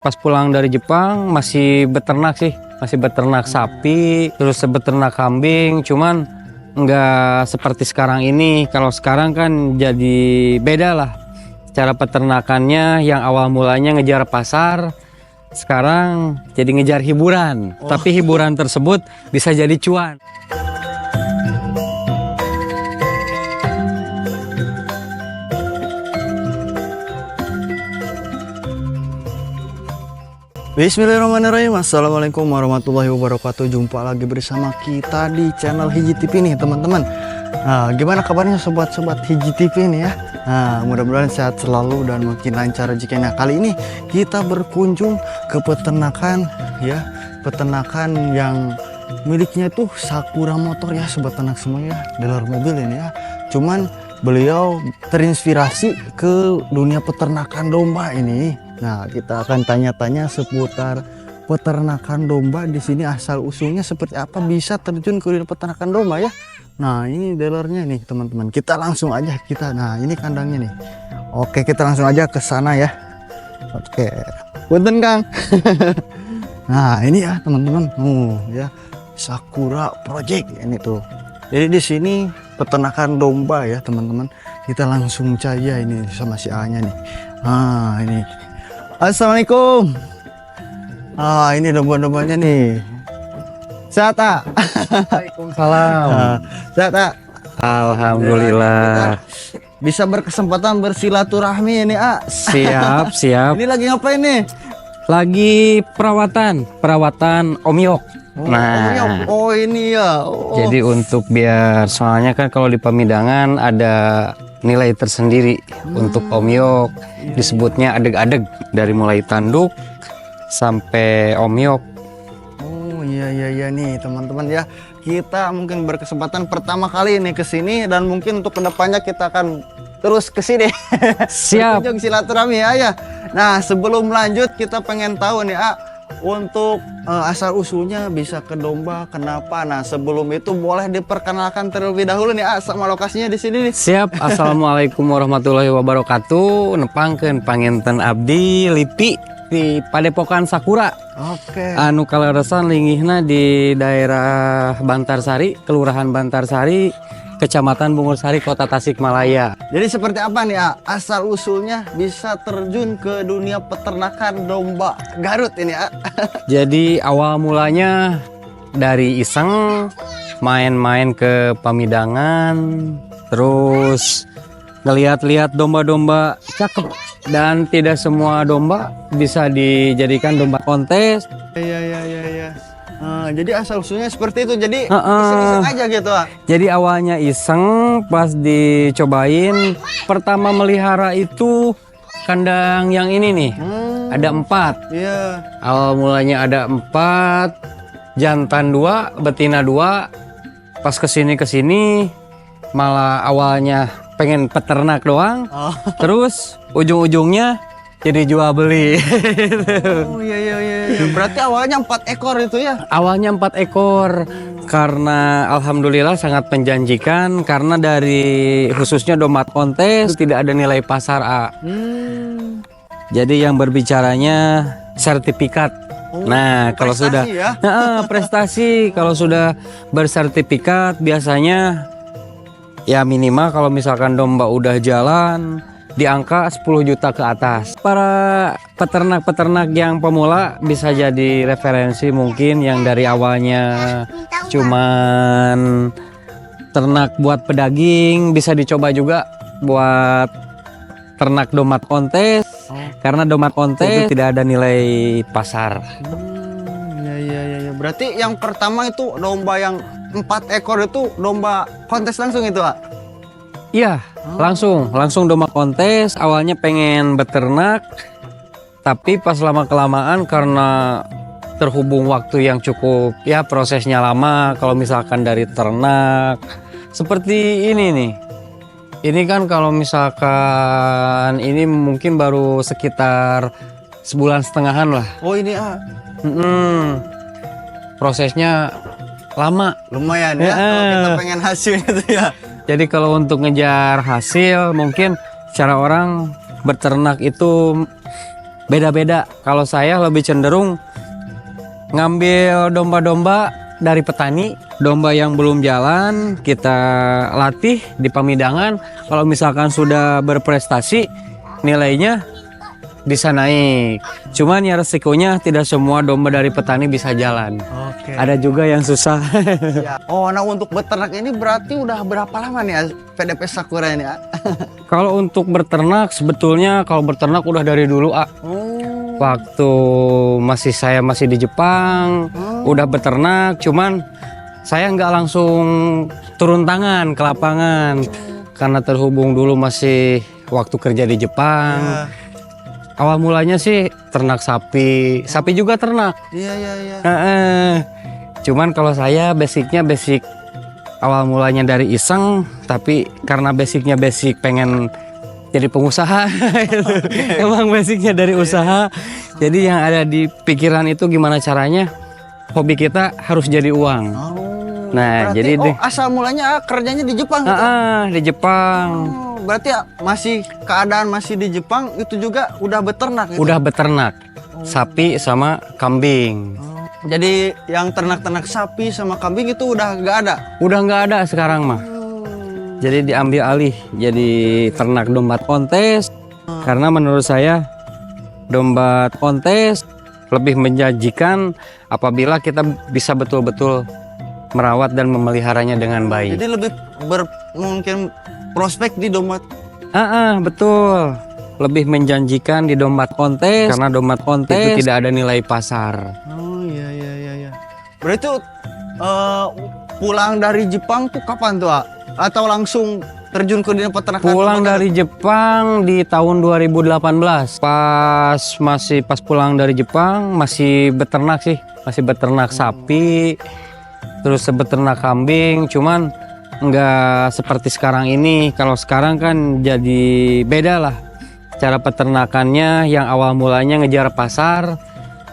Pas pulang dari Jepang masih beternak sih, masih beternak sapi, terus beternak kambing, cuman nggak seperti sekarang ini. Kalau sekarang kan jadi beda lah. Cara peternakannya yang awal mulanya ngejar pasar, sekarang jadi ngejar hiburan. Tapi hiburan tersebut bisa jadi cuan. Bismillahirrahmanirrahim. Assalamualaikum warahmatullahi wabarakatuh. Jumpa lagi bersama kita di channel Hiji TV nih teman-teman. Nah, gimana kabarnya sobat-sobat Hiji TV nih ya? Nah, mudah-mudahan sehat selalu dan makin lancar rezekinya. Kali ini kita berkunjung ke peternakan ya, peternakan yang miliknya tuh Sakura Motor ya, sobat ternak semuanya, dealer mobil ini ya. Cuman beliau terinspirasi ke dunia peternakan domba ini. Nah, kita akan tanya-tanya seputar peternakan domba di sini, asal usulnya seperti apa bisa terjun ke dunia peternakan domba ya. Nah, ini dealernya nih teman-teman. Kita langsung aja nah ini kandangnya nih. Oke, kita langsung aja ke sana ya. Oke. Punten Kang. Nah, ini ya teman-teman. Ya. Sakura Project ini tuh. Jadi di sini peternakan domba ya teman-teman. Kita langsung saja ini sama si A-nya nih. Nah, ini. Assalamualaikum. Ini domba-dombanya nih. Sehat, Tak? Waalaikumsalam. Sehat, Tak? Alhamdulillah. Bisa berkesempatan bersilaturahmi ini, A. Siap, siap. Ini lagi ngapain nih? Lagi perawatan Omyok. Nah, oh ini ya. Oh. jadi untuk biar, soalnya kan kalau di pemidangan ada nilai tersendiri untuk Omyok, disebutnya adeg-adeg, dari mulai tanduk sampai Omyok. Oh iya nih teman-teman ya, kita mungkin berkesempatan pertama kali ini ke sini dan mungkin untuk kedepannya kita akan terus ke sini. Siap. Berkunjung silaturahmi ya. Nah, sebelum lanjut kita pengen tahu nih, untuk asal usulnya bisa ke domba kenapa? Nah, sebelum itu boleh diperkenalkan terlebih dahulu nih, sama lokasinya di sini nih. Siap. Assalamualaikum warahmatullahi wabarakatuh. Nepangkeun panginten abdi Lipi di Padepokan Sakura. Oke. Anu kaleresan linggihna di daerah Bantarsari, Kelurahan Bantarsari, Kecamatan Bungursari, Kota Tasikmalaya. Jadi seperti apa nih, asal usulnya bisa terjun ke dunia peternakan domba Garut ini, Jadi awal mulanya dari iseng main-main ke pemidangan, terus ngelihat-lihat domba-domba cakep, dan tidak semua domba bisa dijadikan domba kontes. Iya. Jadi asal usulnya seperti itu. Jadi iseng-iseng aja gitu, Jadi awalnya iseng, pas dicobain pertama melihara itu kandang yang ini nih. Ada 4. Iya. Awal mulanya ada 4, jantan 2, betina 2. Pas kesini malah awalnya pengen peternak doang, terus ujung-ujungnya jadi jual beli. Oh iya. Berarti awalnya 4 ekor itu ya? Awalnya 4 ekor, karena alhamdulillah sangat menjanjikan, karena dari khususnya domba kontes tidak ada nilai pasar, Jadi yang berbicaranya sertifikat. Nah, kalau sudah ya? Prestasi, kalau sudah bersertifikat biasanya ya minimal kalau misalkan domba udah jalan di angka 10 juta ke atas. Para peternak-peternak yang pemula bisa jadi referensi, mungkin yang dari awalnya cuman ternak buat pedaging, bisa dicoba juga buat ternak domba kontes. Karena domba kontes tidak ada nilai pasar. Iya. Berarti yang pertama itu domba yang 4 ekor itu domba kontes langsung itu, Iya, langsung domba kontes. Awalnya pengen beternak, tapi pas lama-kelamaan karena terhubung waktu yang cukup, ya prosesnya lama. Kalau misalkan dari ternak, seperti ini nih. Ini kan kalau misalkan ini mungkin baru sekitar sebulan setengahan lah. Oh ini, Prosesnya lama. lumayan ya. Kalau kita pengen hasil itu ya. Jadi kalau untuk ngejar hasil, mungkin cara orang beternak itu beda-beda. Kalau saya lebih cenderung ngambil domba-domba dari petani, domba yang belum jalan kita latih di pamidangan. Kalau misalkan sudah berprestasi, nilainya bisa naik. Cuman ya resikonya tidak semua domba dari petani bisa jalan. Oke. Ada juga yang susah. Ya. Oh, nah untuk beternak ini berarti udah berapa lama nih ya PDP Sakura ini ya? Kalau untuk berternak sebetulnya kalau berternak udah dari dulu, waktu saya masih di Jepang udah beternak, cuman saya nggak langsung turun tangan ke lapangan karena terhubung dulu masih waktu kerja di Jepang. Awal mulanya sih ternak sapi juga ternak. Iya. Cuman kalau saya basicnya basic awal mulanya dari iseng, tapi karena basicnya basic pengen jadi pengusaha. Emang basicnya dari usaha. Jadi yang ada di pikiran itu gimana caranya hobi kita harus jadi uang. Nah, berarti, jadi asal mulanya kerjanya di Jepang gitu? di Jepang. Berarti masih keadaan masih di Jepang itu juga udah beternak gitu? Udah beternak sapi sama kambing. Jadi yang ternak-ternak sapi sama kambing itu udah nggak ada? Udah nggak ada sekarang mah. Jadi diambil alih jadi ternak domba kontes. Karena menurut saya domba kontes lebih menjanjikan apabila kita bisa betul-betul merawat dan memeliharanya dengan baik. Jadi lebih mungkin prospek di domba. Betul. Lebih menjanjikan di domba kontes karena domba kontes itu tidak ada nilai pasar. Oh iya. Berarti pulang dari Jepang tuh kapan tuh, atau langsung terjun ke dunia peternakan? Pulang dari Jepang di tahun 2018. Pas pulang dari Jepang masih beternak sih, masih beternak sapi. Terus beternak kambing, cuman nggak seperti sekarang ini. Kalau sekarang kan jadi beda lah cara peternakannya, yang awal mulanya ngejar pasar,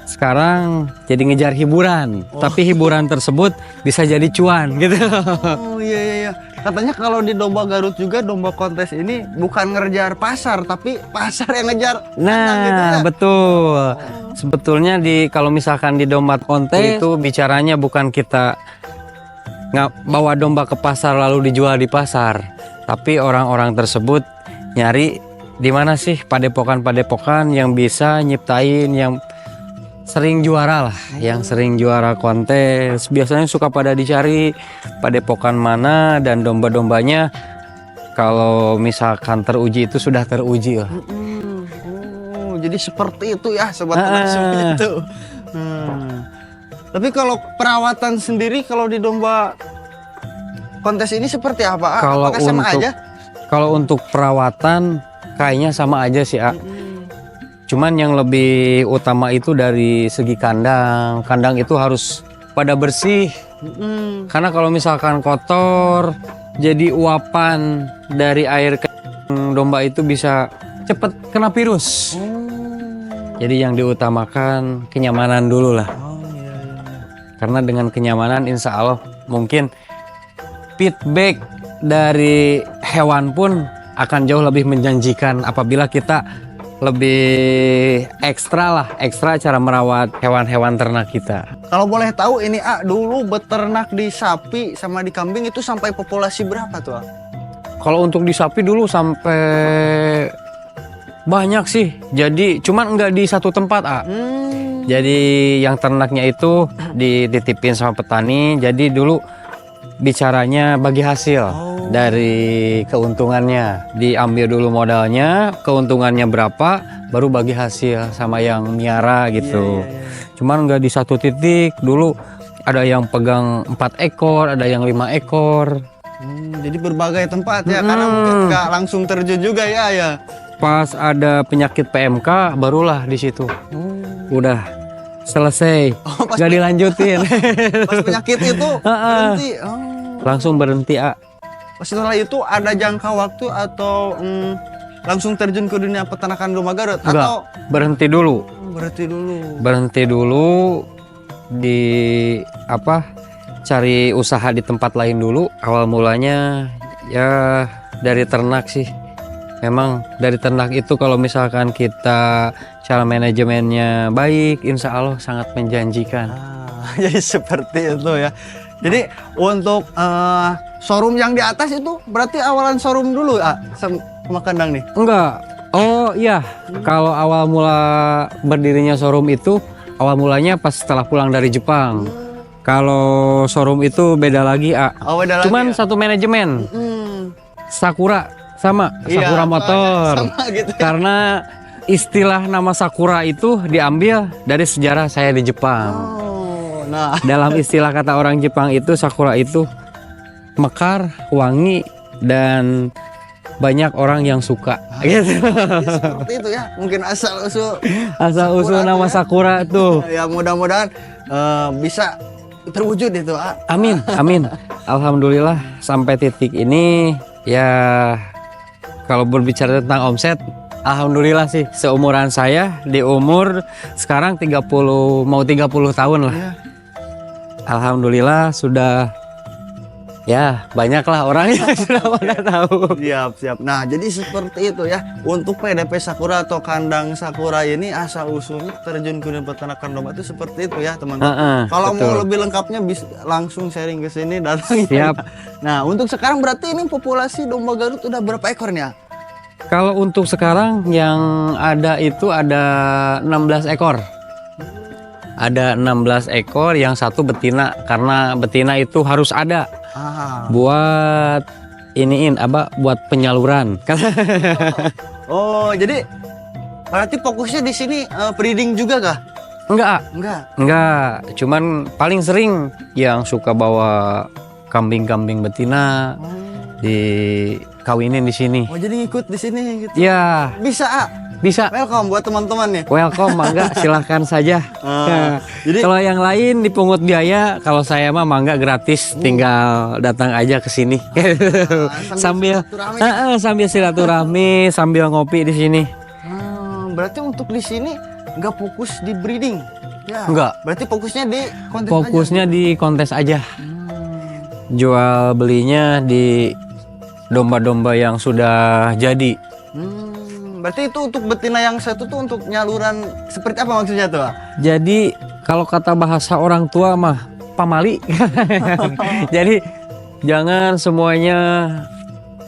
sekarang jadi ngejar hiburan. Tapi hiburan tersebut bisa jadi cuan gitu. Oh iya. Katanya kalau di domba Garut juga domba kontes ini bukan ngejar pasar, tapi pasar yang ngejar. Nah gitu ya? Betul. Sebetulnya kalau misalkan di domba kontes itu bicaranya bukan kita nggak bawa domba ke pasar lalu dijual di pasar, tapi orang-orang tersebut nyari di mana sih padepokan-padepokan yang bisa nyiptain yang sering juara lah, yang sering juara kontes. Biasanya suka pada dicari padepokan mana dan domba-dombanya kalau misalkan teruji itu sudah teruji lah. Jadi seperti itu ya sobat ternak itu. Tapi kalau perawatan sendiri kalau di domba kontes ini seperti apa? Apakah sama aja? Kalau untuk perawatan kayaknya sama aja sih, Cuman yang lebih utama itu dari segi kandang. Kandang itu harus pada bersih. Karena kalau misalkan kotor, jadi uapan dari air domba itu bisa cepet kena virus. Jadi yang diutamakan kenyamanan dulu lah. Karena dengan kenyamanan insya Allah mungkin feedback dari hewan pun akan jauh lebih menjanjikan apabila kita lebih ekstra cara merawat hewan-hewan ternak kita. Kalau boleh tahu ini dulu beternak di sapi sama di kambing itu sampai populasi berapa tuh? Kalau untuk di sapi dulu sampai banyak sih. Jadi cuman nggak di satu tempat Jadi yang ternaknya itu dititipin sama petani. Jadi dulu bicaranya bagi hasil dari keuntungannya. Diambil dulu modalnya, keuntungannya berapa, baru bagi hasil sama yang miara gitu. Cuman nggak di satu titik. Dulu ada yang pegang 4 ekor, ada yang 5 ekor. Jadi berbagai tempat ya, karena mungkin nggak langsung terjun juga ya. Pas ada penyakit PMK, barulah di situ. Udah selesai, nggak dilanjutin. Pas penyakit itu berhenti. Langsung berhenti. Setelah itu ada jangka waktu atau langsung terjun ke dunia peternakan domba Garut? Enggak, atau berhenti dulu? Berhenti dulu di cari usaha di tempat lain dulu. Awal mulanya ya dari ternak sih. memang dari ternak itu kalau misalkan kita cara manajemennya baik, insya Allah sangat menjanjikan. Jadi seperti itu ya. Jadi untuk showroom yang di atas itu berarti awalan showroom dulu sama kandang nih? Enggak. Oh iya, kalau awal mula berdirinya showroom itu awal mulanya pas setelah pulang dari Jepang. Kalau showroom itu beda lagi, Oh, beda lagi cuman ya? satu manajemen. Sakura sama Iya, Sakura Motor. sama gitu ya. Karena istilah nama Sakura itu diambil dari sejarah saya di Jepang. Oh, nah. Dalam istilah kata orang Jepang itu Sakura itu mekar, wangi, dan banyak orang yang suka. Gitu. Seperti itu ya. Mungkin asal usul Asal-usul nama tuh ya. Sakura tuh. Ya mudah-mudahan bisa terwujud itu. Amin, amin. Alhamdulillah sampai titik ini ya, kalau berbicara tentang omset, alhamdulillah sih seumuran saya di umur sekarang 30 mau 30 tahun lah. Iya. Alhamdulillah sudah ya banyaklah orang yang sudah pada tahu. Siap. Nah, jadi seperti itu ya. Untuk PDP Sakura atau kandang Sakura ini asal usulnya terjun ke dunia peternakan domba itu seperti itu ya, teman-teman. Kalau mau Betul. lebih lengkapnya bisa langsung sharing ke sini datang. Siap. Nah, untuk sekarang berarti ini populasi domba Garut udah berapa ekor nih ya? Kalau untuk sekarang yang ada itu ada 16 ekor. Ada 16 ekor, yang satu betina, karena betina itu harus ada buat buat penyaluran. Oh, jadi berarti fokusnya di sini breeding juga kah? Enggak, cuman paling sering yang suka bawa kambing-kambing betina dikawinin di sini. Oh, jadi ngikut di sini gitu. Ya, Bisa, bisa. Welcome buat teman-teman nih. Welcome, mangga silahkan saja. Jadi Kalau yang lain dipungut biaya, kalau saya mah mangga gratis, tinggal datang aja ke sini. sambil sambil silaturahmi, sambil ngopi di sini. berarti untuk di sini nggak fokus di breeding. Ya. Enggak. Berarti fokusnya di konten Fokusnya di kontes aja. Jual belinya di domba-domba yang sudah jadi. Berarti itu untuk betina yang satu tuh untuk nyaluran seperti apa maksudnya tuh? Jadi kalau kata bahasa orang tua mah pamali. Jadi jangan semuanya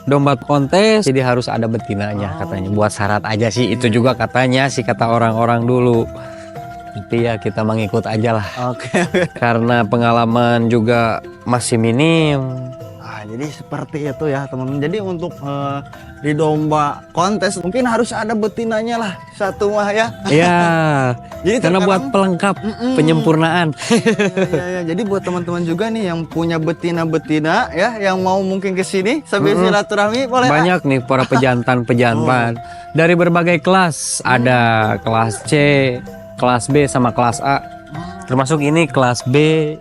domba kontes, jadi harus ada betinanya katanya. Buat syarat aja sih, itu juga katanya sih kata orang-orang dulu. Tapi ya kita mengikut aja lah. Oke. Karena pengalaman juga masih minim. Jadi seperti itu ya teman-teman. Jadi untuk di domba kontes mungkin harus ada betinanya lah satu mah ya. Iya. Jadi Karena buat pelengkap penyempurnaan. Ya. Jadi buat teman-teman juga nih yang punya betina-betina ya, yang mau mungkin ke sini sambil silaturahmi boleh. Banyak nih para pejantan-pejantan dari berbagai kelas. Ada kelas C, kelas B sama kelas A. Termasuk ini kelas B,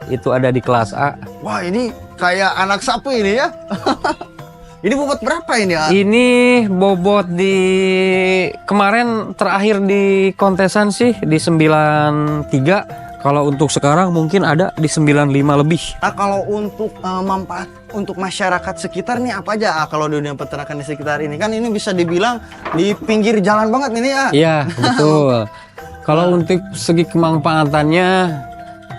itu ada di kelas A. Wah, ini kayak anak sapi ini ya. Ini bobot berapa ini ya? Ini bobot di kemarin terakhir di kontesan sih di 93. Kalau untuk sekarang mungkin ada di 95 lebih. Nah, kalau untuk manfaat untuk masyarakat sekitar nih apa aja kalau di dunia peternakan di sekitar ini? Kan ini bisa dibilang di pinggir jalan banget ini ya. Iya, betul. Kalau untuk segi kemanfaatannya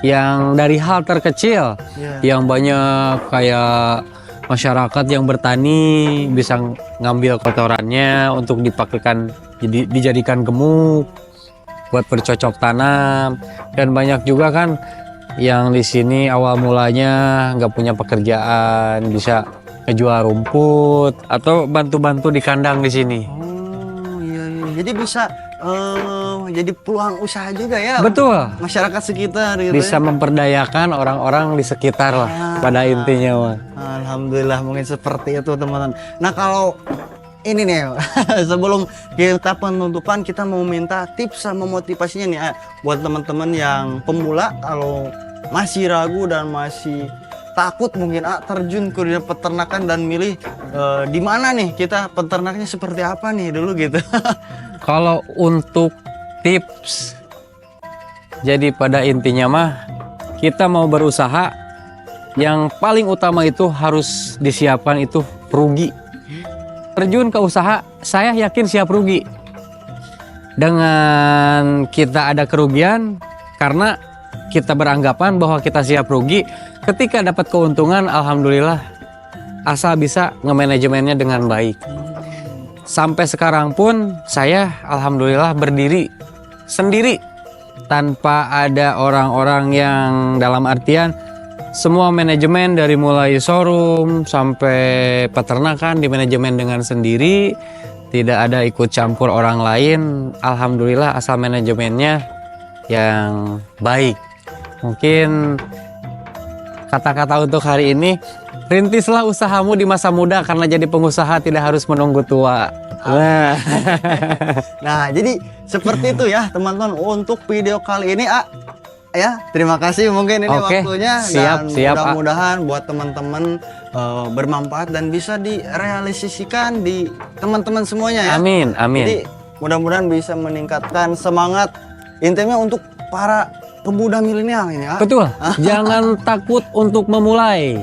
yang dari hal terkecil, yang banyak kayak masyarakat yang bertani bisa ngambil kotorannya untuk dipakaikan dijadikan gemuk buat bercocok tanam, dan banyak juga kan yang di sini awal mulanya nggak punya pekerjaan bisa ngejual rumput atau bantu-bantu di kandang di sini. Oh iya. Jadi bisa jadi peluang usaha juga ya. Betul. Masyarakat sekitar gitu. Bisa memperdayakan orang-orang di sekitar lah pada intinya mah. Alhamdulillah mungkin seperti itu teman-teman. Nah kalau ini nih sebelum kita penutupan kita mau minta tips sama motivasinya nih buat teman-teman yang pemula kalau masih ragu dan masih takut mungkin terjun ke dunia peternakan dan milih di mana nih kita peternaknya seperti apa nih dulu gitu. Kalau untuk tips, jadi pada intinya mah kita mau berusaha, yang paling utama itu harus disiapkan itu rugi. terjun ke usaha, saya yakin siap rugi. Dengan kita ada kerugian, karena kita beranggapan bahwa kita siap rugi, ketika dapat keuntungan, alhamdulillah, asal bisa nge-manajemennya dengan baik. Sampai sekarang pun saya alhamdulillah berdiri sendiri tanpa ada orang-orang yang dalam artian semua manajemen dari mulai showroom sampai peternakan di manajemen dengan sendiri, tidak ada ikut campur orang lain. Alhamdulillah asal manajemennya yang baik. Mungkin kata-kata untuk hari ini, rintislah usahamu di masa muda karena jadi pengusaha tidak harus menunggu tua. Nah, jadi seperti itu ya teman-teman untuk video kali ini ya, terima kasih mungkin ini Oke, waktunya siap, dan siap, mudah-mudahan buat teman-teman bermanfaat dan bisa direalisasikan di teman-teman semuanya ya. Amin, amin. Jadi mudah-mudahan bisa meningkatkan semangat intinya untuk para pemuda milenial ini ya. Betul, jangan takut untuk memulai.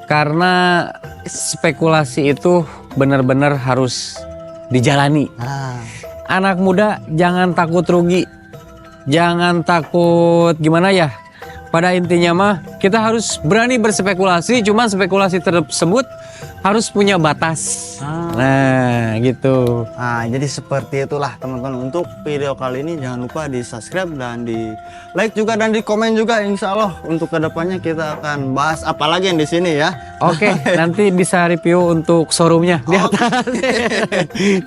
Karena spekulasi itu benar-benar harus dijalani. Anak muda jangan takut rugi. Jangan takut gimana ya. Pada intinya mah kita harus berani berspekulasi, cuman spekulasi tersebut harus punya batas. Nah, gitu. Nah, jadi seperti itulah teman-teman untuk video kali ini. Jangan lupa di subscribe dan di like juga dan di komen juga. Insya Allah untuk kedepannya kita akan bahas apa lagi yang di sini ya. Oke, nanti bisa review untuk showroomnya di atas.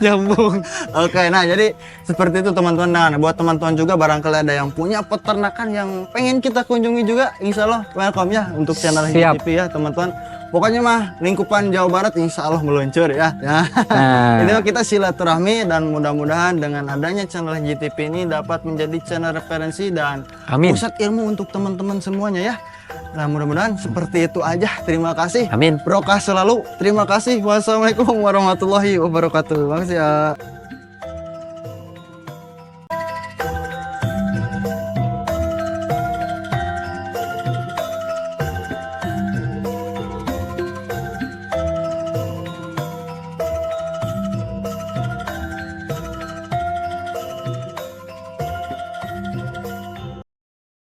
Nyambung. Oke, nah jadi seperti itu teman-teman. Nah, buat teman-teman juga barangkali ada yang punya peternakan yang pengen kita kunjungi juga, insya Allah welcome ya untuk channel Siap. HijiTV ya teman-teman. Pokoknya mah lingkupan Jawa Barat insya Allah meluncur ya. Nah. Ini mah kita silaturahmi dan mudah-mudahan dengan adanya channel HijiTV ini dapat menjadi channel referensi dan Amin. pusat ilmu untuk teman-teman semuanya ya. Nah, mudah-mudahan seperti itu aja. Terima kasih. Amin. Berkah selalu. Terima kasih. Wassalamualaikum warahmatullahi wabarakatuh. Makasih ya.